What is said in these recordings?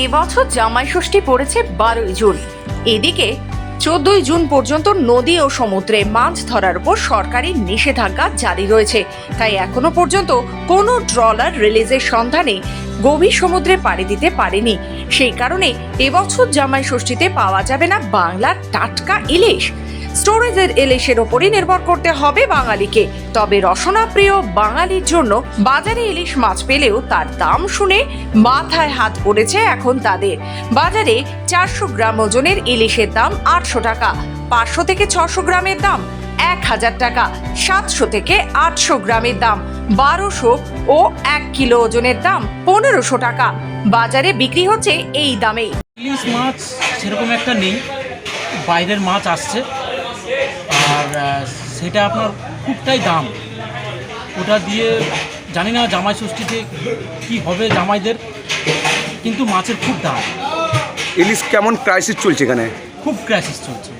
এবছর জামাই ষষ্ঠী পড়েছে 12ই জুন। এদিকে 14ই জুন পর্যন্ত নদী ও সমুদ্রে মাছ ধরার উপর সরকারি নিষেধাজ্ঞা জারি রয়েছে। তাই এখনো পর্যন্ত কোনো ট্রলার রিলিজের সন্ধানে গভীর সমুদ্রে পাড়ি দিতে পারেনি। সেই কারণে এবছর জামাই ষষ্ঠীতে পাওয়া যাবে না বাংলার টাটকা ইলিশ। স্টোরেজের ইলিশের ওপরই নির্ভর করতে হবে বাঙালিকে। তবে রসনা প্রিয় বাঙালির জন্য বাজারে ইলিশ মাছ পেলেও তার দাম শুনে মাথায় হাত পড়েছে এখন তাদের। বাজারে 400 গ্রাম ওজনের ইলিশের দাম 800 টাকা, 500 থেকে 600 গ্রামের দাম 1000 টাকা, 700 থেকে 800 গ্রামের দাম 1200 ও 1 কিলো ওজনের দাম 1500 টাকা। বাজারে বিক্রি হচ্ছে এই দামে। ইলিশ মাছ সেরকম একটা নেই, বাইরের মাছ আসছে, আর সেটা আপনার খুবটাই দাম। ওটা দিয়ে জানি না জামাই ষষ্ঠীতে কি হবে জামাইদের, কিন্তু মাছের খুব দাম। ইলিশ কেমন ক্রাইসিস চলছে এখানে? খুব ক্রাইসিস চলছে,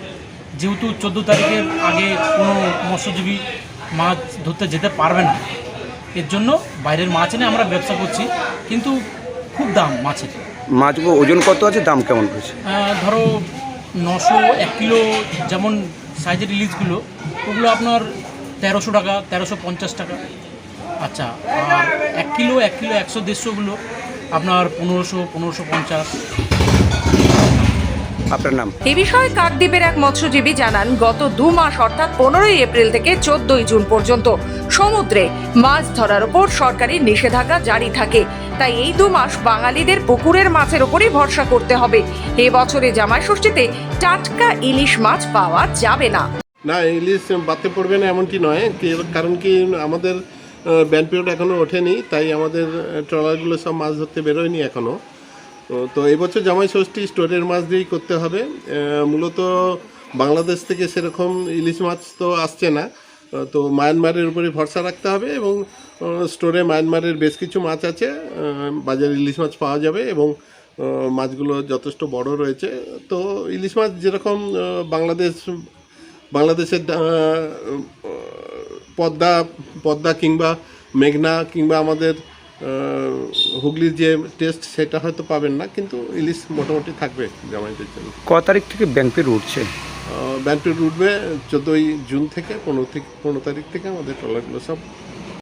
যেহেতু 14 তারিখের আগে কোনো মৎস্যজীবী মাছ ধরতে যেতে পারবে না, এর জন্য বাইরের মাছ এনে আমরা ব্যবসা করছি, কিন্তু খুব দাম মাছের। মাছগুলো ওজন কত আছে, দাম কেমন রয়েছে? ধরো 900 1 কিলো যেমন সাইজের ইলিশগুলো, ওগুলো আপনার 1300 টাকা, 1350 টাকা। আচ্ছা, আর 1 কিলো 100-150গুলো আপনার 1500-1550। আপনার নাম? এ বিষয়ে কাকদ্বীপের এক মৎস্যজীবী জানান, গত 2 মাস অর্থাৎ 15ই এপ্রিল থেকে 14ই জুন পর্যন্ত সমুদ্রে মাছ ধরার উপর সরকারি নিষেধাজ্ঞা জারি থাকে। তাই এই 2 মাস বাঙালিদের পুকুরের মাছের উপরই ভরসা করতে হবে। এবছরে জামাই ষষ্ঠীতে টাটকা ইলিশ মাছ পাওয়া যাবে না। না, ইলিশ বাদতে পড়বে না এমনটি নয়, কারণ কি আমাদের ব্যান পিরিয়ড এখনও ওঠেনি, তাই আমাদের ট্রলারগুলো সব মাছ ধরতে বেরোয়নি এখনও। তো এবছর জামাই ষষ্ঠী স্টোরের মাছ দিয়েই করতে হবে। মূলত বাংলাদেশ থেকে সেরকম ইলিশ মাছ তো আসছে না, তো মায়ানমারের উপরে ভরসা রাখতে হবে, এবং স্টোরে মায়ানমারের বেশ কিছু মাছ আছে, বাজারে ইলিশ মাছ পাওয়া যাবে, এবং মাছগুলো যথেষ্ট বড় রয়েছে। তো ইলিশ মাছ যেরকম বাংলাদেশের পদ্মা কিংবা মেঘনা কিংবা আমাদের হুগলির যে টেস্ট সেটা হয়তো পাবেন না, কিন্তু ইলিশ মোটামুটি থাকবে জামাইদের জন্য। ক তারিখ থেকে ব্যান পিরিয়ড উঠছে? ব্যান পিরিয়ড উঠবে 14ই জুন থেকে 15 তারিখ থেকে আমাদের ট্রলারগুলো সব